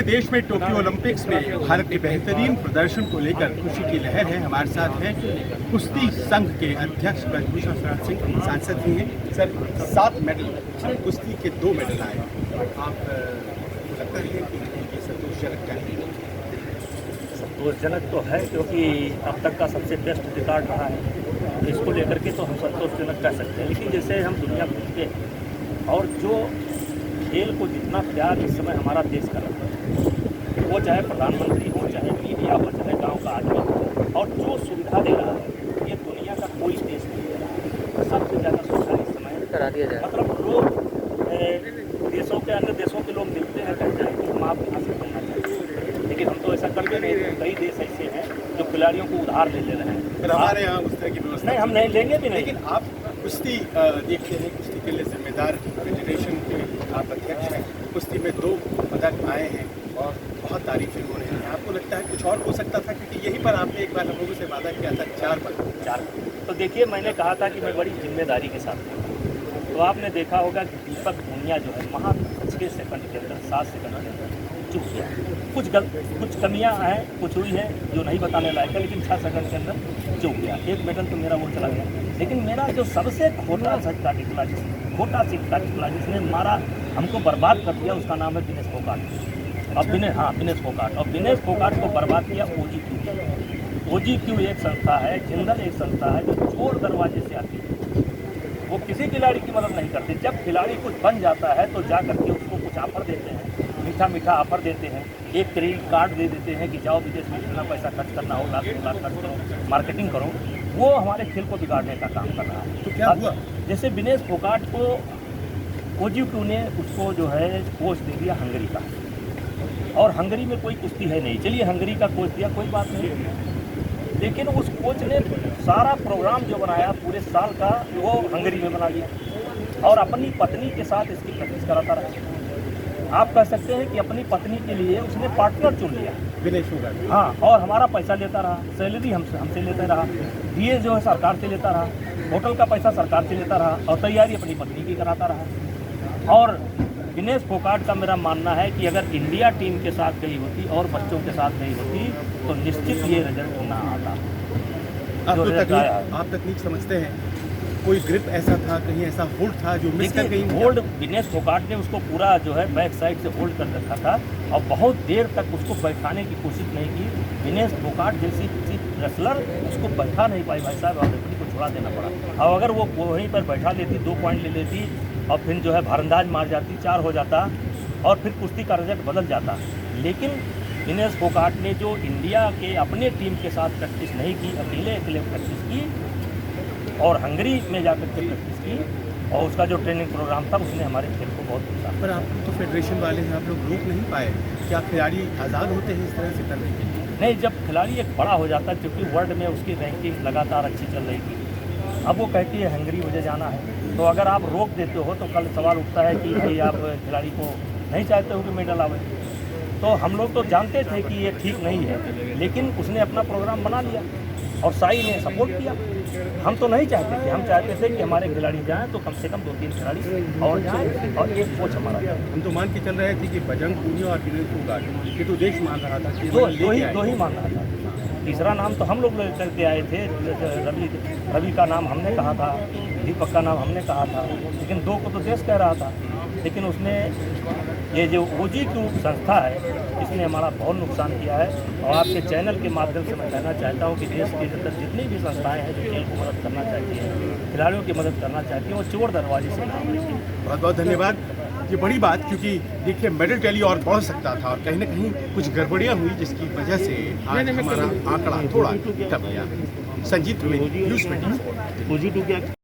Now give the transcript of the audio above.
देश में Tokyo Olympics में भारत के बेहतरीन प्रदर्शन को लेकर खुशी की लहर है। हमारे साथ हैं कुश्ती संघ के अध्यक्ष ब्रजभूषण शरण सिंह, सांसद भी हैं। सर, 7 मेडल, कुश्ती के 2 मेडल आए, आप लगता है कि ये संतोषजनक है? संतोषजनक तो है, क्योंकि अब तक का सबसे बेस्ट रिकॉर्ड रहा है, तो इसको लेकर के तो हम संतोषजनक कह सकते हैं। लेकिन जैसे हम दुनिया घूमते हैं और जो खेल को जितना प्यार इस समय हमारा देश कर रहा है, वो चाहे प्रधानमंत्री हो, चाहे मीडिया हो, चाहे गांव का आदमी हो, और जो सुविधा दे रहा है ये दुनिया का कोई देश नहीं दे रहा है। सबसे ज़्यादा सुविधा इस समय करा दिया जाए। मतलब लोग देशों के, अन्य देशों के लोग मिलते हैं, कहते हैं कि हम आपके यहाँ से करना चाहिए, लेकिन हम तो ऐसा करते नहीं। कई देश ऐसे हैं जो खिलाड़ियों को उधार ले रहे हैं। फिर हमारे यहाँ उस तरह की व्यवस्था नहीं, हम नहीं लेंगे भी नहीं। लेकिन आप कुश्ती देखते हैं, कुश्ती के लिए जिम्मेदार फेडरेशन के आप अध्यक्ष हैं। कुश्ती में 2 पदक आए हैं और बहुत तारीफें हो रही हैं। आपको लगता है कुछ और हो सकता था? क्योंकि यहीं पर आपने एक बार हम लोगों से वादा किया था 4 पदक। तो देखिए, मैंने कहा था कि मैं बड़ी जिम्मेदारी के साथ हूँ। तो आपने देखा होगा कि दीपक भूनिया जो है वहाँ 6 सेकंड के अंदर, 7 सेकंड के अंदर चुक गया। कुछ कमियां हैं, कुछ हुई है जो नहीं बताने लायक है, लेकिन 6 सेकंड के अंदर चुक गया। 1 मेडल तो मेरा वो चला गया। लेकिन मेरा जो सबसे खोटा सिक्का निकला जिसने मारा, हमको बर्बाद कर दिया, उसका नाम है विनेश फोगाट। अब विनेश फोगाट, और विनेश फोगाट को बर्बाद किया OGQ एक संस्था है, जिंदल एक संस्था है, जो चोर दरवाजे से आती है। वो किसी खिलाड़ी की मदद नहीं करती। जब खिलाड़ी कुछ बन जाता है तो जा करके उसको कुछ ऑफर देते हैं, मीठा ऑफर देते हैं, एक क्रेडिट कार्ड दे देते हैं कि जाओ विदेश में जितना पैसा खर्च करना हो, लाख खर्च करो, मार्केटिंग करो। वो हमारे खेल को बिगाड़ने का काम कर रहा है। तो क्या हुआ? जैसे विनेश फोगाट को OGQ ने उसको जो है कोच दे दिया हंगरी का, और हंगरी में कोई कुश्ती है नहीं। चलिए, हंगरी का कोच दिया, कोई बात नहीं, लेकिन उस कोच ने सारा प्रोग्राम जो बनाया पूरे साल का, वो हंगरी में बना लिया और अपनी पत्नी के साथ इसकी प्रैक्टिस कराता रहा। आप कह सकते हैं कि अपनी पत्नी के लिए उसने पार्टनर चुन लिया, विनेश फोगाट। हाँ, और हमारा पैसा लेता रहा, सैलरी हमसे लेता रहा, DA जो है सरकार से लेता रहा, होटल का पैसा सरकार से लेता रहा, और तैयारी अपनी पत्नी की कराता रहा। और विनेश फोगाट का मेरा मानना है कि अगर इंडिया टीम के साथ गई होती और बच्चों के साथ गई होती तो निश्चित ये रिजल्ट ना आता। आप तकनीक समझते हैं? कोई ग्रिप ऐसा था, कहीं ऐसा होल्ड था जो मिस कर गई? होल्ड विनेश फोगाट ने उसको पूरा जो है बैक साइड से होल्ड कर रखा था और बहुत देर तक उसको बैठाने की कोशिश नहीं की। विनेश फोगाट जैसी रेसलर उसको बैठा नहीं पाई भाई साहब, और रेफरी को छोड़ा देना पड़ा। और अगर वो वहीं पर बैठा लेती, 2 पॉइंट ले लेती और फिर जो है भारंदाज मार जाती, 4 हो जाता और फिर कुश्ती का रिजल्ट बदल जाता। लेकिन विनेश फोगाट ने जो इंडिया के अपने टीम के साथ प्रैक्टिस नहीं की, अकेले प्रैक्टिस की और हंगरी में जाकर के प्रैक्टिस की, और उसका जो ट्रेनिंग प्रोग्राम था उसने हमारे खेल को बहुत नुकसान। पर आप तो फेडरेशन वाले हैं, आप लोग रोक नहीं पाए? क्या खिलाड़ी आज़ाद होते हैं इस तरह से करने के लिए? नहीं, जब खिलाड़ी एक बड़ा हो जाता है, क्योंकि वर्ल्ड में उसकी रैंकिंग लगातार अच्छी चल रही थी, अब वो कहती है हंगरी मुझे जाना है, तो अगर आप रोक देते हो तो कल सवाल उठता है कि भाई आप खिलाड़ी को नहीं चाहते हो कि मेडल आवे। तो हम लोग तो जानते थे कि ये ठीक नहीं है, लेकिन उसने अपना प्रोग्राम बना लिया और साई ने सपोर्ट किया। हम तो नहीं चाहते थे, हम चाहते थे कि हमारे खिलाड़ी जाएं तो कम से कम 2-3 खिलाड़ी और जाएं और एक कोच हमारा जाए। हम तो मान के चल रहे थे कि बजरंग पूनिया और विनेश फोगाट, ये तो देश मान रहा था कि दो ही मान रहा था। तीसरा नाम तो हम लोग करके आए थे, रवि का नाम हमने कहा था, दीपक का नाम हमने कहा था, लेकिन 2 को तो देश कह रहा था। लेकिन उसने ये जो OGQ संस्था है, इसने हमारा बहुत नुकसान किया है। और आपके चैनल के माध्यम से मैं कहना चाहता हूँ कि देश के अंदर जितनी भी संस्थाएं हैं जो खेल को मदद करना चाहती हैं, खिलाड़ियों की मदद करना चाहती हैं, वो चोर दरवाजे से ना आए। बहुत बहुत धन्यवाद। ये बड़ी बात, क्योंकि देखिए मेडल टैली और बढ़ सकता था और कहीं ना कहीं कुछ गड़बड़ियाँ हुई जिसकी वजह से आज हमारा आंकड़ा थोड़ा दब गया। संजीत न्यूज़ 24।